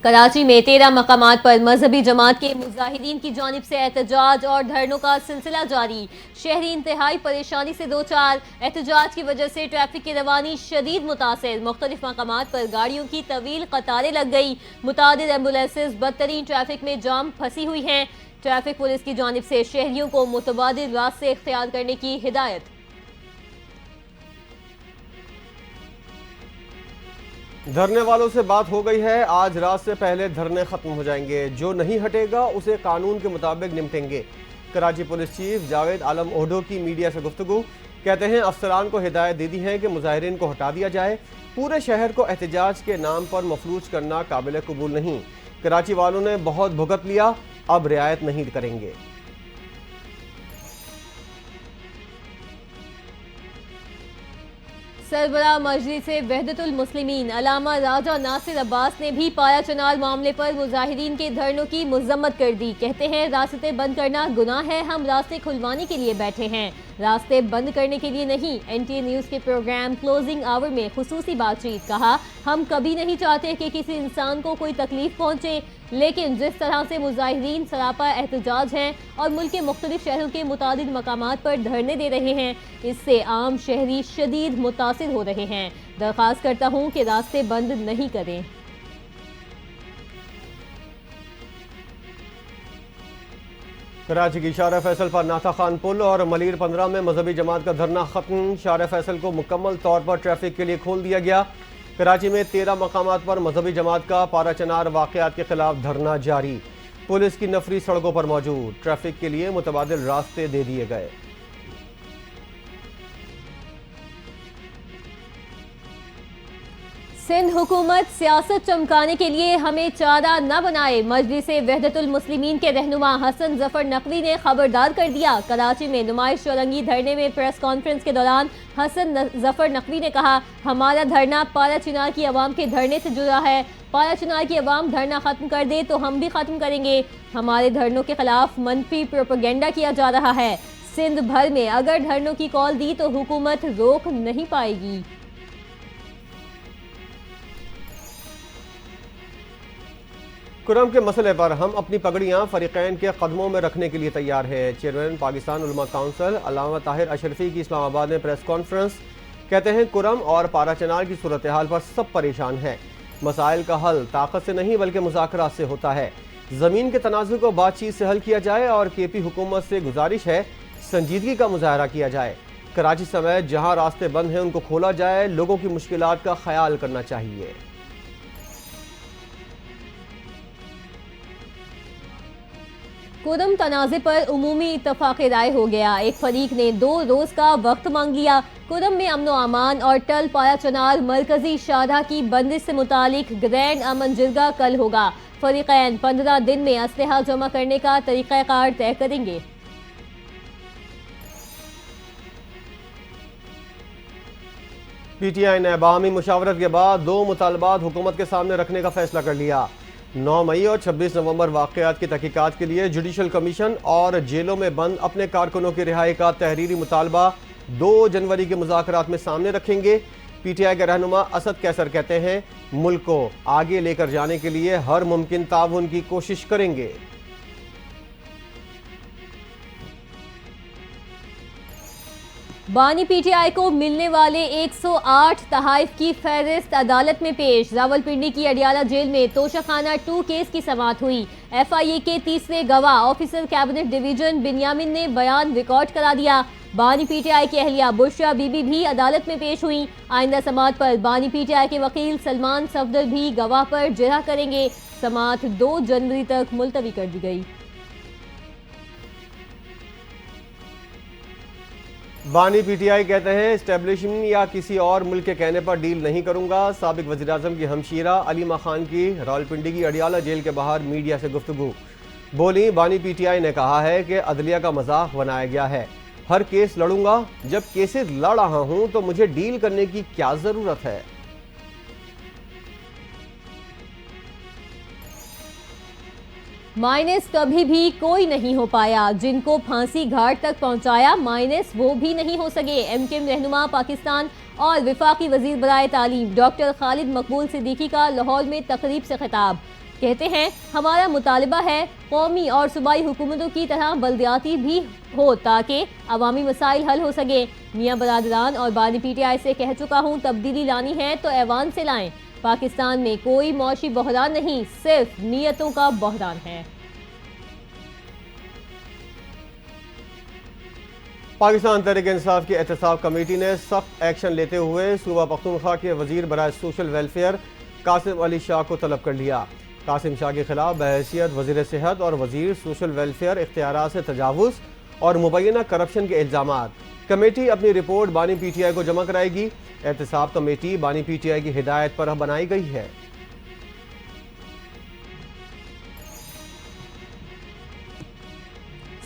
کراچی میں 13 مقامات پر مذہبی جماعت کے مظاہرین کی جانب سے احتجاج اور دھرنوں کا سلسلہ جاری۔ شہری انتہائی پریشانی سے دوچار، احتجاج کی وجہ سے ٹریفک کی روانی شدید متاثر، مختلف مقامات پر گاڑیوں کی طویل قطاریں لگ گئی، متعدد ایمبولینسز بدترین ٹریفک میں جام پھنسی ہوئی ہیں۔ ٹریفک پولیس کی جانب سے شہریوں کو متبادل راستے اختیار کرنے کی ہدایت۔ دھرنے والوں سے بات ہو گئی ہے، آج رات سے پہلے دھرنے ختم ہو جائیں گے، جو نہیں ہٹے گا اسے قانون کے مطابق نمٹیں گے۔ کراچی پولیس چیف جاوید عالم اوڈھو کی میڈیا سے گفتگو، کہتے ہیں افسران کو ہدایت دے دی ہے کہ مظاہرین کو ہٹا دیا جائے، پورے شہر کو احتجاج کے نام پر مفلوج کرنا قابل قبول نہیں۔ کراچی والوں نے بہت بھگت لیا، اب رعایت نہیں کریں گے۔ سربراہ مجلس وحدت المسلمین علامہ راجہ ناصر عباس نے بھی پایا چنار معاملے پر مظاہرین کے دھرنوں کی مذمت کر دی۔ کہتے ہیں راستے بند کرنا گناہ ہے، ہم راستے کھلوانے کے لیے بیٹھے ہیں، راستے بند کرنے کے لیے نہیں۔ این ٹی اے نیوز کے پروگرام کلوزنگ آور میں خصوصی بات چیت، کہا ہم کبھی نہیں چاہتے کہ کسی انسان کو کوئی تکلیف پہنچے، لیکن جس طرح سے مظاہرین سراپا احتجاج ہیں اور ملک کے مختلف شہروں کے متعدد مقامات پر دھرنے دے رہے ہیں، اس سے عام شہری شدید متاثر ہو رہے ہیں۔ درخواست کرتا ہوں کہ راستے بند نہیں کریں۔ کراچی کی شارع فیصل پر ناتا خان پل اور ملیر 15 میں مذہبی جماعت کا دھرنا ختم، شارع فیصل کو مکمل طور پر ٹریفک کے لیے کھول دیا گیا۔ کراچی میں 13 مقامات پر مذہبی جماعت کا پارا چنار واقعات کے خلاف دھرنا جاری، پولیس کی نفری سڑکوں پر موجود، ٹریفک کے لیے متبادل راستے دے دیے گئے۔ سندھ حکومت سیاست چمکانے کے لیے ہمیں چارہ نہ بنائے، مجلس وحدت المسلمین کے رہنما حسن ظفر نقوی نے خبردار کر دیا۔ کراچی میں نمائش چورنگی دھرنے میں پریس کانفرنس کے دوران حسن ظفر نقوی نے کہا ہمارا دھرنا پارا چنار کی عوام کے دھرنے سے جڑا ہے، پارا چنار کی عوام دھرنا ختم کر دے تو ہم بھی ختم کریں گے۔ ہمارے دھرنوں کے خلاف منفی پروپیگنڈا کیا جا رہا ہے، سندھ بھر میں اگر دھرنوں کی کال دی تو حکومت روک نہیں پائے گی۔ کرم کے مسئلے پر ہم اپنی پگڑیاں فریقین کے قدموں میں رکھنے کے لیے تیار ہیں، چیئرمین پاکستان علماء کونسل علامہ طاہر اشرفی کی اسلام آباد میں پریس کانفرنس، کہتے ہیں کرم اور پارا چنار کی صورتحال پر سب پریشان ہیں، مسائل کا حل طاقت سے نہیں بلکہ مذاکرات سے ہوتا ہے، زمین کے تنازع کو بات چیت سے حل کیا جائے اور کے پی حکومت سے گزارش ہے سنجیدگی کا مظاہرہ کیا جائے، کراچی سمیت جہاں راستے بند ہیں ان کو کھولا جائے، لوگوں کی مشکلات کا خیال کرنا چاہیے۔ کرم تنازع پر عمومی اتفاق رائے ہو گیا، ایک فریق نے 2 روز کا وقت مانگ لیا۔ کرم میں امن و امان اور ٹل پایا چنار مرکزی شاہراہ کی بندش سے متعلق گرینڈ امن جرگہ کل ہوگا، فریقین 15 دن میں اسلحہ جمع کرنے کا طریقہ کار طے کریں گے۔ پی ٹی آئی نے باہمی مشاورت کے بعد 2 مطالبات حکومت کے سامنے رکھنے کا فیصلہ کر لیا۔ 9 مئی اور 26 نومبر واقعات کی تحقیقات کے لیے جوڈیشل کمیشن اور جیلوں میں بند اپنے کارکنوں کی رہائی کا تحریری مطالبہ 2 جنوری کے مذاکرات میں سامنے رکھیں گے۔ پی ٹی آئی کے رہنما اسد قیصر کہتے ہیں ملک کو آگے لے کر جانے کے لیے ہر ممکن تعاون کی کوشش کریں گے۔ بانی پی ٹی آئی کو ملنے والے 108 تحائف کی فہرست عدالت میں پیش، راولپنڈی کی اڈیالہ جیل میں توشہ خانہ 2 کیس کی سماعت ہوئی۔ ایف آئی اے کے تیسرے گواہ آفیسر کیبنٹ ڈویژن بنیامین نے بیان ریکارڈ کرا دیا۔ بانی پی ٹی آئی کی اہلیہ بشرا بی بی بھی عدالت میں پیش ہوئی۔ آئندہ سماعت پر بانی پی ٹی آئی کے وکیل سلمان صفدر بھی گواہ پر جرح کریں گے، سماعت 2 جنوری تک ملتوی کر دی گئی۔ بانی پی ٹی آئی کہتے ہیں اسٹیبلشمنٹ یا کسی اور ملک کے کہنے پر ڈیل نہیں کروں گا۔ سابق وزیراعظم کی ہمشیرہ علیمہ خان کی راولپنڈی کی اڈیالہ جیل کے باہر میڈیا سے گفتگو، بولی بانی پی ٹی آئی نے کہا ہے کہ عدلیہ کا مذاق بنایا گیا ہے، ہر کیس لڑوں گا، جب کیسز لڑ رہا ہوں تو مجھے ڈیل کرنے کی کیا ضرورت ہے۔ مائنس کبھی بھی کوئی نہیں ہو پایا، جن کو پھانسی گھاٹ تک پہنچایا مائنس وہ بھی نہیں ہو سکے، ایم کیو ایم رہنما پاکستان اور وفاقی وزیر برائے تعلیم ڈاکٹر خالد مقبول صدیقی کا لاہور میں تقریب سے خطاب۔ کہتے ہیں ہمارا مطالبہ ہے قومی اور صوبائی حکومتوں کی طرح بلدیاتی بھی ہو تاکہ عوامی مسائل حل ہو سکے۔ میاں برادران اور بانی پی ٹی آئی سے کہہ چکا ہوں، تبدیلی لانی ہے تو ایوان سے لائیں۔ پاکستان میں کوئی معاشی بحران نہیں، صرف نیتوں کا بحران ہے۔ پاکستان تحریک انصاف کی احتساب کمیٹی نے سخت ایکشن لیتے ہوئے صوبہ پختونخوا کے وزیر برائے سوشل ویلفیئر قاسم علی شاہ کو طلب کر لیا۔ قاسم شاہ کے خلاف بحیثیت وزیر صحت اور وزیر سوشل ویلفیئر اختیارات سے تجاوز اور مبینہ کرپشن کے الزامات۔ کمیٹی اپنی رپورٹ بانی پی ٹی آئی کو جمع کرائے گی۔ احتساب کمیٹی بانی پی ٹی آئی کی ہدایت پر بنائی گئی ہے۔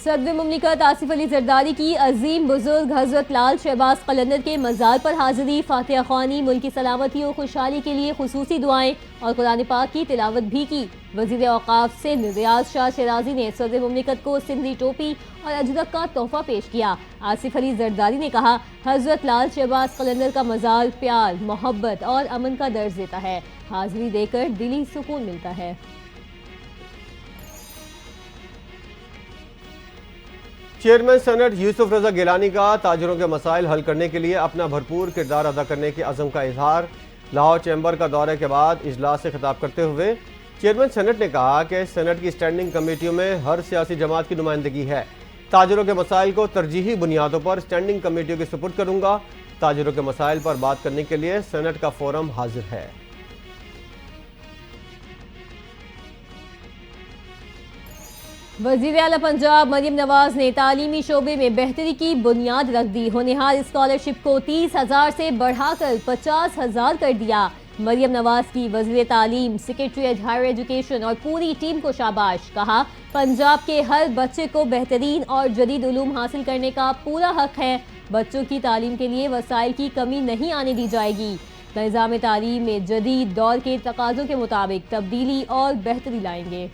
صدر مملکت آصف علی زرداری کی عظیم بزرگ حضرت لال شہباز قلندر کے مزار پر حاضری، فاتحہ خوانی، ملک کی سلامتی و خوشحالی کے لیے خصوصی دعائیں اور قرآن پاک کی تلاوت بھی کی۔ وزیر اوقاف سندھ ریاض شاہ شیرازی نے صدر مملکت کو سندھی ٹوپی اور اجرک کا تحفہ پیش کیا۔ آصف علی زرداری نے کہا، حضرت لال شہباز قلندر کا مزار پیار، محبت اور امن کا درس دیتا ہے۔ حاضری دے کر دلی سکون ملتا ہے۔ چیئرمین سینٹ یوسف رضا گیلانی کا تاجروں کے مسائل حل کرنے کے لیے اپنا بھرپور کردار ادا کرنے کے عزم کا اظہار۔ لاہور چیمبر کا دورے کے بعد اجلاس سے خطاب کرتے ہوئے چیئرمین سینٹ نے کہا کہ سینٹ کی اسٹینڈنگ کمیٹیوں میں ہر سیاسی جماعت کی نمائندگی ہے۔ تاجروں کے مسائل کو ترجیحی بنیادوں پر اسٹینڈنگ کمیٹیوں کے سپرد کروں گا۔ تاجروں کے مسائل پر بات کرنے کے لیے سینٹ کا فورم حاضر ہے۔ وزیر اعلیٰ پنجاب مریم نواز نے تعلیمی شعبے میں بہتری کی بنیاد رکھ دی۔ ہونہار اسکالرشپ کو 30,000 سے بڑھا کر 50,000 کر دیا۔ مریم نواز کی وزیر تعلیم، سیکریٹریٹ ہائر ایجوکیشن اور پوری ٹیم کو شاباش۔ کہا، پنجاب کے ہر بچے کو بہترین اور جدید علوم حاصل کرنے کا پورا حق ہے۔ بچوں کی تعلیم کے لیے وسائل کی کمی نہیں آنے دی جائے گی۔ نظام تعلیم میں جدید دور کے تقاضوں کے مطابق تبدیلی اور بہتری لائیں گے۔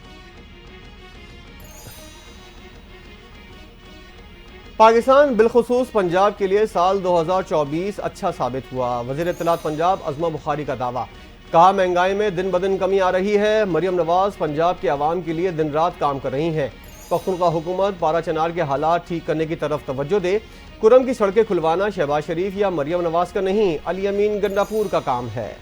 پاکستان بالخصوص پنجاب کے لیے سال 2024 اچھا ثابت ہوا۔ وزیر اطلاعات پنجاب عظمہ بخاری کا دعویٰ۔ کہا، مہنگائی میں دن بدن کمی آ رہی ہے۔ مریم نواز پنجاب کے عوام کے لیے دن رات کام کر رہی ہیں۔ پختونخوا حکومت پارا چنار کے حالات ٹھیک کرنے کی طرف توجہ دے۔ کرم کی سڑکیں کھلوانا شہباز شریف یا مریم نواز کا نہیں، علی امین گنڈاپور کا کام ہے۔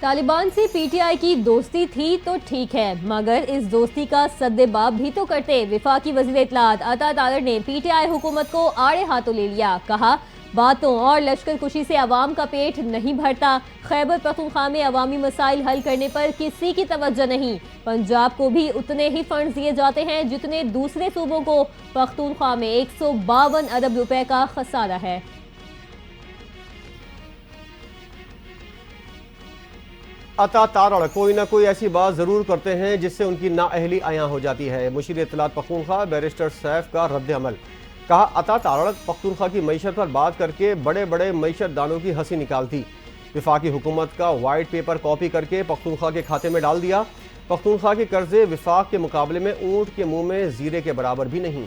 طالبان سے پی ٹی آئی کی دوستی تھی تو ٹھیک ہے، مگر اس دوستی کا سدباب بھی تو کرتے۔ وفاقی وزیر اطلاعات عطا تارڑ نے پی ٹی آئی حکومت کو آڑے ہاتھوں لے لیا۔ کہا، باتوں اور لشکر کشی سے عوام کا پیٹ نہیں بھرتا۔ خیبر پختونخوا میں عوامی مسائل حل کرنے پر کسی کی توجہ نہیں۔ پنجاب کو بھی اتنے ہی فنڈز دیے جاتے ہیں جتنے دوسرے صوبوں کو۔ پختونخوا میں 152 ارب روپے کا خسارہ ہے۔ عطا تارڑ کوئی نہ کوئی ایسی بات ضرور کرتے ہیں جس سے ان کی نااہلی عیاں ہو جاتی ہے۔ مشیر اطلاعات پختونخوا بیرسٹر سیف کا رد عمل۔ کہا، عطا تارڑ پختونخوا کی معیشت پر بات کر کے بڑے بڑے معیشت دانوں کی ہنسی نکالتی۔ وفاقی حکومت کا وائٹ پیپر کاپی کر کے پختونخوا کے کھاتے میں ڈال دیا۔ پختونخوا کے قرضے وفاق کے مقابلے میں اونٹ کے منہ میں زیرے کے برابر بھی نہیں۔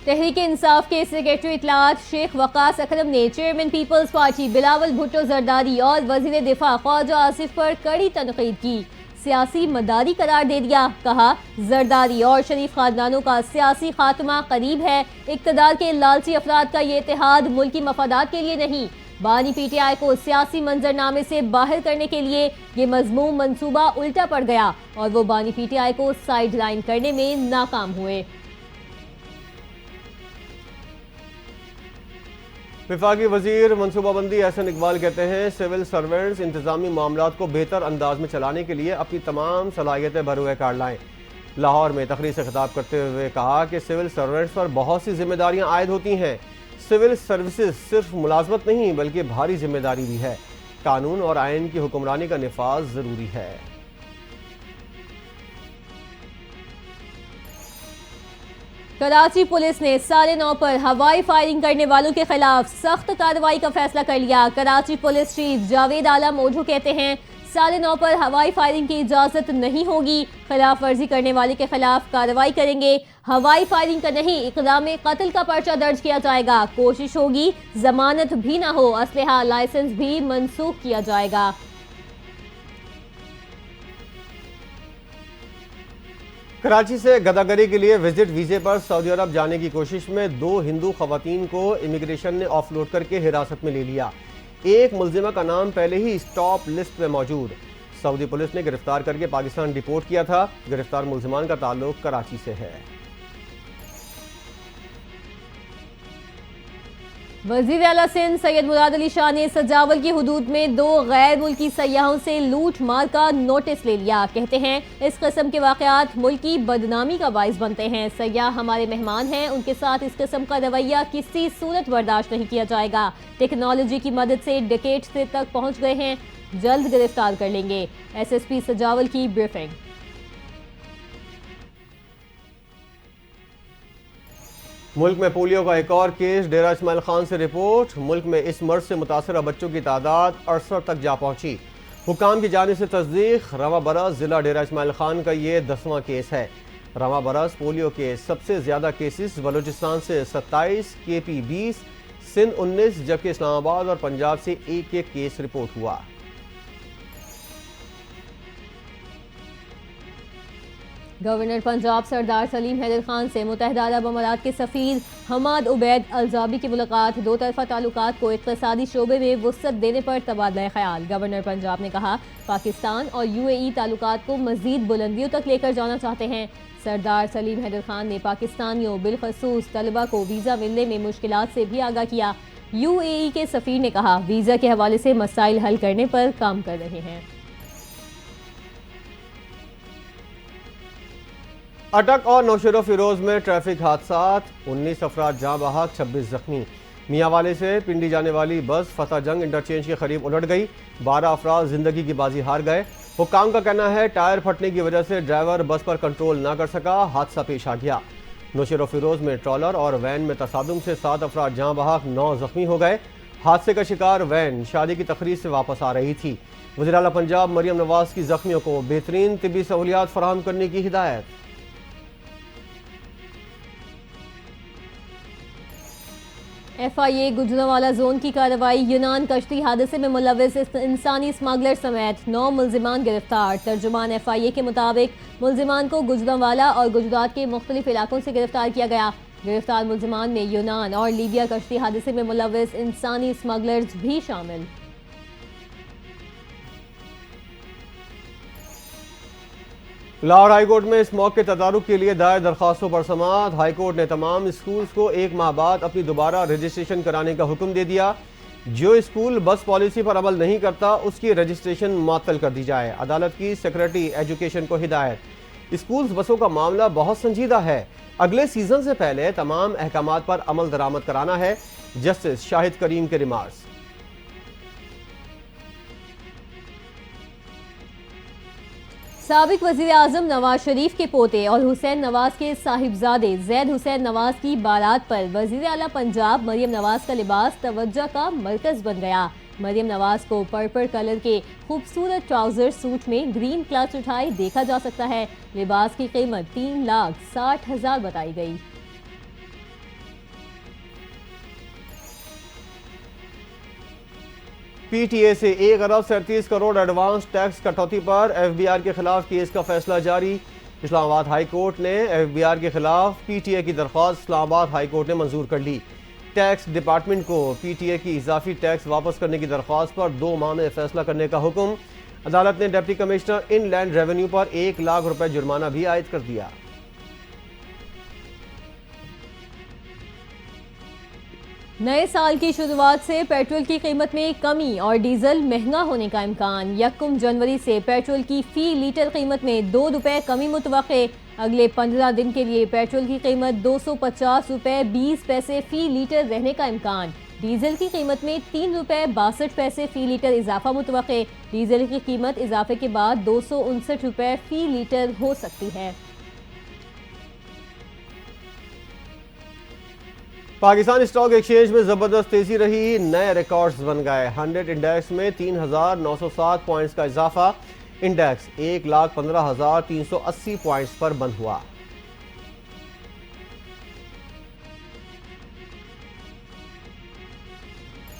تحریک انصاف کے سیکریٹری اطلاعات شیخ وقاص اکرم نے چیئرمین پیپلز پارٹی بلاول بھٹو زرداری اور وزیر دفاع خواجہ آصف پر کڑی تنقید کی۔ سیاسی مداری قرار دے دیا۔ کہا، زرداری اور شریف خاندانوں کا سیاسی خاتمہ قریب ہے۔ اقتدار کے لالچی افراد کا یہ اتحاد ملکی مفادات کے لیے نہیں، بانی پی ٹی آئی کو سیاسی منظرنامے سے باہر کرنے کے لیے یہ مذموم منصوبہ الٹا پڑ گیا اور وہ بانی پی ٹی آئی کو سائیڈ لائن کرنے میں ناکام ہوئے۔ وفاقی وزیر منصوبہ بندی احسن اقبال کہتے ہیں، سول سرونٹس انتظامی معاملات کو بہتر انداز میں چلانے کے لیے اپنی تمام صلاحیتیں بروئے کار لائیں۔ لاہور میں تقریر سے خطاب کرتے ہوئے کہا کہ سول سرونٹس پر بہت سی ذمہ داریاں عائد ہوتی ہیں۔ سول سروسز صرف ملازمت نہیں بلکہ بھاری ذمہ داری بھی ہے۔ قانون اور آئین کی حکمرانی کا نفاذ ضروری ہے۔ کراچی پولیس نے 9:30 پر ہوائی فائرنگ کرنے والوں کے خلاف سخت کارروائی کا فیصلہ کر لیا۔ کراچی پولیس چیف جاوید عالم اوجھو کہتے ہیں، 9:30 پر ہوائی فائرنگ کی اجازت نہیں ہوگی۔ خلاف ورزی کرنے والے کے خلاف کارروائی کریں گے. ہوائی فائرنگ کا نہیں، اقدام قتل کا پرچہ درج کیا جائے گا. کوشش ہوگی ضمانت بھی نہ ہو، اسلحہ لائسنس بھی منسوخ کیا جائے گا. کراچی سے گداگری کے لیے وزٹ ویزے پر سعودی عرب جانے کی کوشش میں 2 ہندو خواتین کو امیگریشن نے آف لوڈ کر کے حراست میں لے لیا. ایک ملزمہ کا نام پہلے ہی اسٹاپ لسٹ میں موجود. سعودی پولیس نے گرفتار کر کے پاکستان ڈیپورٹ کیا تھا. گرفتار ملزمان کا تعلق کراچی سے ہے. وزیر اعلیٰ سندھ سید مراد علی شاہ نے سجاول کی حدود میں 2 غیر ملکی سیاحوں سے لوٹ مار کا نوٹس لے لیا. کہتے ہیں اس قسم کے واقعات ملک کی بدنامی کا باعث بنتے ہیں. سیاح ہمارے مہمان ہیں، ان کے ساتھ اس قسم کا رویہ کسی صورت برداشت نہیں کیا جائے گا. ٹیکنالوجی کی مدد سے ڈکیٹس تک پہنچ گئے ہیں، جلد گرفتار کر لیں گے. ایس ایس پی سجاول کی بریفنگ. ملک میں پولیو کا ایک اور کیس ڈیرہ اسماعیل خان سے رپورٹ. ملک میں اس مرض سے متاثرہ بچوں کی تعداد 68 تک جا پہنچی. حکام کی جانب سے تصدیق. رواں برس ضلع ڈیرہ اسماعیل خان کا یہ 10واں کیس ہے. رواں برس پولیو کے سب سے زیادہ کیسز بلوچستان سے 27، کے پی 20، سندھ 19، جبکہ اسلام آباد اور پنجاب سے ایک کیس رپورٹ ہوا. گورنر پنجاب سردار سلیم حیدر خان سے متحدہ عرب امارات کے سفیر حماد عبید الزابی کی ملاقات. 2 طرفہ تعلقات کو اقتصادی شعبے میں وسعت دینے پر تبادلہ خیال. گورنر پنجاب نے کہا پاکستان اور UAE تعلقات کو مزید بلندیوں تک لے کر جانا چاہتے ہیں. سردار سلیم حیدر خان نے پاکستانیوں بالخصوص طلبہ کو ویزا ملنے میں مشکلات سے بھی آگاہ کیا. UAE کے سفیر نے کہا ویزا کے حوالے سے مسائل حل کرنے پر کام کر رہے ہیں. اٹک اور نوشہرہ فیروز میں ٹریفک حادثات. 19 افراد جاں بحق، 26 زخمی. میاں والے سے پنڈی جانے والی بس فتح جنگ انٹرچینج کے قریب الٹ گئی. 12 افراد زندگی کی بازی ہار گئے. حکام کا کہنا ہے ٹائر پھٹنے کی وجہ سے ڈرائیور بس پر کنٹرول نہ کر سکا، حادثہ پیش آ گیا. نوشہرہ فیروز میں ٹرالر اور وین میں تصادم سے 7 افراد جاں بحق، 9 زخمی ہو گئے. حادثے کا شکار وین شادی کی تقریب سے واپس آ رہی تھی. وزیر اعلیٰ پنجاب مریم نواز کی زخمیوں کو بہترین طبی سہولیات فراہم کرنے کی ہدایت. FIA گجرانوالہ زون کی کارروائی. یونان کشتی حادثے میں ملوث انسانی اسمگلر سمیت 9 ملزمان گرفتار. ترجمان FIA کے مطابق ملزمان کو گجرانوالہ اور گجرات کے مختلف علاقوں سے گرفتار کیا گیا. گرفتار ملزمان میں یونان اور لیبیا کشتی حادثے میں ملوث انسانی اسمگلرز بھی شامل. لاہور ہائی کورٹ میں اس موقع تدارک کے لیے دائر درخواستوں پر سماعت. ہائی کورٹ نے تمام اسکولز کو 1 ماہ بعد اپنی دوبارہ رجسٹریشن کرانے کا حکم دے دیا. جو اسکول بس پالیسی پر عمل نہیں کرتا اس کی رجسٹریشن معطل کر دی جائے. عدالت کی سیکرٹری ایجوکیشن کو ہدایت. اسکولز بسوں کا معاملہ بہت سنجیدہ ہے. اگلے سیزن سے پہلے تمام احکامات پر عمل درآمد کرانا ہے. جسٹس شاہد کریم کے ریمارکس. سابق وزیر اعظم نواز شریف کے پوتے اور حسین نواز کے صاحبزادے زید حسین نواز کی بارات پر وزیر اعلیٰ پنجاب مریم نواز کا لباس توجہ کا مرکز بن گیا. مریم نواز کو پرپل کلر کے خوبصورت ٹراؤزر سوٹ میں گرین کلچ اٹھائے دیکھا جا سکتا ہے. لباس کی قیمت 3,60,000 بتائی گئی. PTA سے 1 ارب 37 کروڑ ایڈوانس ٹیکس کٹوتی پر FBR کے خلاف کیس کا فیصلہ جاری. اسلام آباد ہائی کورٹ نے FBR کے خلاف PTA کی درخواست اسلام آباد ہائی کورٹ نے منظور کر لی. ٹیکس ڈپارٹمنٹ کو PTA کی اضافی ٹیکس واپس کرنے کی درخواست پر 2 ماہ میں فیصلہ کرنے کا حکم. عدالت نے ڈپٹی کمشنر ان لینڈ ریونیو پر 1 لاکھ روپے جرمانہ بھی عائد کر دیا. نئے سال کی شروعات سے پیٹرول کی قیمت میں کمی اور ڈیزل مہنگا ہونے کا امکان. 1 جنوری سے پیٹرول کی فی لیٹر قیمت میں 2 روپے کمی متوقع. اگلے 15 دن کے لیے پیٹرول کی قیمت 250 روپے 20 پیسے فی لیٹر رہنے کا امکان. ڈیزل کی قیمت میں 3 روپے 62 پیسے فی لیٹر اضافہ متوقع. ڈیزل کی قیمت اضافے کے بعد 259 روپے فی لیٹر ہو سکتی ہے. پاکستان اسٹاک ایکسچینج میں زبردست تیزی رہی. نئے ریکارڈز بن گئے. 100 انڈیکس میں 3,907 پوائنٹس کا اضافہ. انڈیکس 1,15,380 پوائنٹس پر بند ہوا۔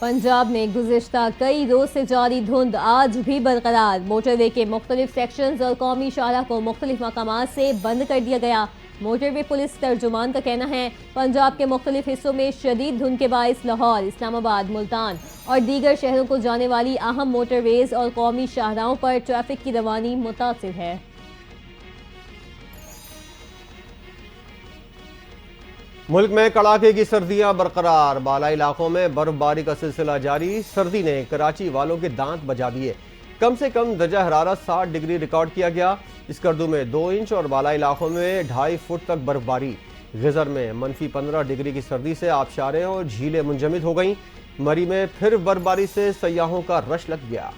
پنجاب میں گزشتہ کئی روز سے جاری دھند آج بھی برقرار، موٹر وے کے مختلف سیکشنز اور قومی شاہراہ کو مختلف مقامات سے بند کر دیا گیا۔ موٹر وے پولیس ترجمان کا کہنا ہے پنجاب کے مختلف حصوں میں شدید دھند کے باعث لاہور، اسلام آباد، ملتان اور دیگر شہروں کو جانے والی اہم موٹر ویز اور قومی شاہراہوں پر ٹریفک کی روانی متاثر ہے۔ ملک میں کڑاکے کی سردیاں برقرار، بالائی علاقوں میں برف باری کا سلسلہ جاری۔ سردی نے کراچی والوں کے دانت بجا دیے، کم سے کم درجہ حرارت 60 ڈگری ریکارڈ کیا گیا۔ اسکردو میں 2 انچ اور بالائی علاقوں میں 2.5 فٹ تک برف باری۔ غزر میں -15 ڈگری کی سردی سے آبشاریں اور جھیلیں منجمد ہو گئیں۔ مری میں پھر برف باری سے سیاحوں کا رش لگ گیا۔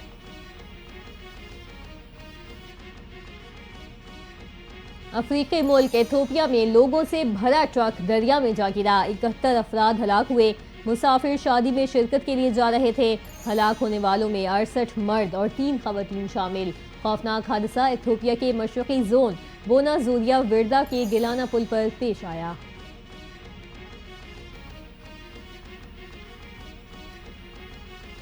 افریقی ملک ایتھوپیا میں لوگوں سے بھرا ٹرک دریا میں جا گرا، 71 افراد ہلاک ہوئے۔ مسافر شادی میں شرکت کے لیے جا رہے تھے۔ ہلاک ہونے والوں میں 68 مرد اور 3 خواتین شامل۔ خوفناک حادثہ ایتھوپیا کے مشرقی زون بونا زوریا وردا کے گیلانا پل پر پیش آیا۔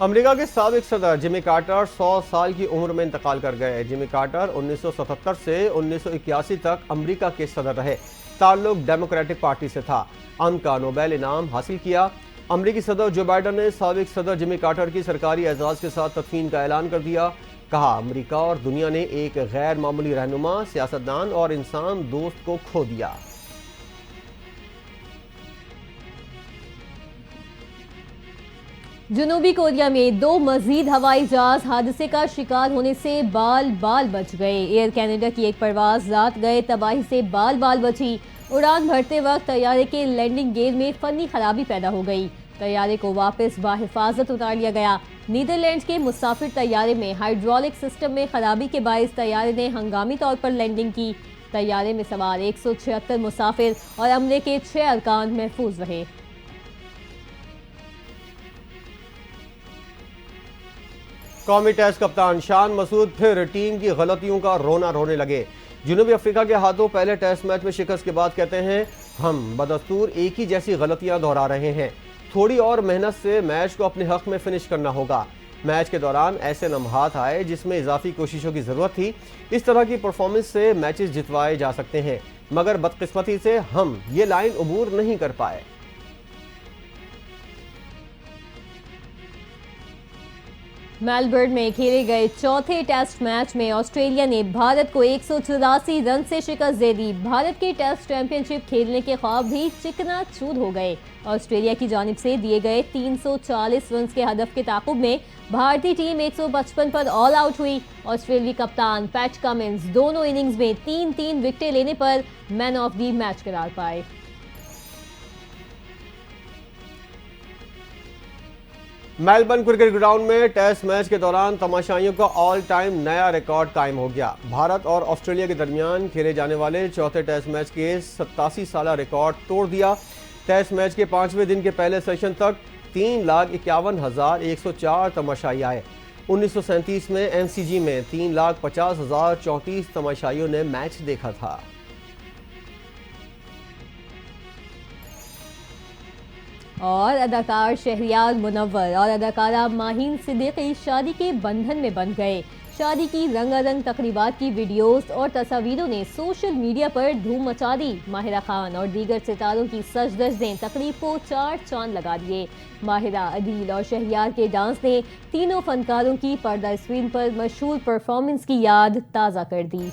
امریکہ کے سابق صدر جمی کارٹر 100 سال کی عمر میں انتقال کر گئے۔ جمی کارٹر 1977 سے 1981 تک امریکہ کے صدر رہے۔ تعلق ڈیموکریٹک پارٹی سے تھا۔ امن کا نوبیل انعام حاصل کیا۔ امریکی صدر جو بائیڈن نے سابق صدر جمی کارٹر کی سرکاری اعزاز کے ساتھ تدفین کا اعلان کر دیا۔ کہا امریکہ اور دنیا نے ایک غیر معمولی رہنما، سیاستدان اور انسان دوست کو کھو دیا۔ جنوبی کوریا میں 2 مزید ہوائی جہاز حادثے کا شکار ہونے سے بال بال بچ گئے۔ ایئر کینیڈا کی ایک پرواز رات گئے تباہی سے بال بال بچی۔ اڑان بھرتے وقت طیارے کے لینڈنگ گیئر میں فنی خرابی پیدا ہو گئی۔ طیارے کو واپس بحفاظت اتار لیا گیا۔ نیدرلینڈز کے مسافر طیارے میں ہائیڈرولک سسٹم میں خرابی کے باعث طیارے نے ہنگامی طور پر لینڈنگ کی۔ طیارے میں سوار 176 مسافر اور عملے کے 6 ارکان محفوظ رہے۔ قومی ٹیسٹ کپتان شان مسعود پھر ٹیم کی غلطیوں کا رونا رونے لگے۔ جنوبی افریقہ کے ہاتھوں پہلے ٹیسٹ میچ میں شکست کے بعد کہتے ہیں ہم بدستور ایک ہی جیسی غلطیاں دہرا رہے ہیں، تھوڑی اور محنت سے میچ کو اپنے حق میں فنش کرنا ہوگا۔ میچ کے دوران ایسے لمحات آئے جس میں اضافی کوششوں کی ضرورت تھی۔ اس طرح کی پرفارمنس سے میچز جتوائے جا سکتے ہیں، مگر بدقسمتی سے ہم یہ لائن عبور نہیں کر پائے۔ میلبرن میں کھیلے گئے چوتھے ٹیسٹ میچ میں آسٹریلیا نے بھارت کو 184 رن سے شکست دے دی۔ بھارت کے ٹیسٹ چیمپئن شپ کھیلنے کے خواب بھی چکنا چور ہو گئے۔ آسٹریلیا کی جانب سے دیے گئے 340 رنز کے ہدف کے تعاقب میں بھارتی ٹیم 155 پر آل آؤٹ ہوئی۔ آسٹریلوی کپتان پیٹ کمنز دونوں اننگز میں 3 وکٹیں لینے پر مین آف دی میچ قرار پائے۔ میلبرن کرکٹ گراؤنڈ میں ٹیسٹ میچ کے دوران تماشائیوں کا آل ٹائم نیا ریکارڈ قائم ہو گیا۔ بھارت اور آسٹریلیا کے درمیان کھیلے جانے والے چوتھے ٹیسٹ میچ کے 87 سالہ ریکارڈ توڑ دیا۔ ٹیسٹ میچ کے 5ویں دن کے پہلے سیشن تک 3,51,104 تماشائی آئے۔ 1937 میں این سی جی میں 3,50,034 تماشائیوں نے میچ دیکھا تھا۔ اور اداکار شہریار منور اور اداکارہ ماہین صدیقی شادی کے بندھن میں بندھ گئے۔ شادی کی رنگا رنگ تقریبات کی ویڈیوز اور تصاویروں نے سوشل میڈیا پر دھوم مچا دی۔ ماہرہ خان اور دیگر ستاروں کی سج دج نے تقریب کو 4 چاند لگا دیے۔ ماہرہ، عدیل اور شہریار کے ڈانس نے تینوں فنکاروں کی پردہ اسکرین پر مشہور پرفارمنس کی یاد تازہ کر دی۔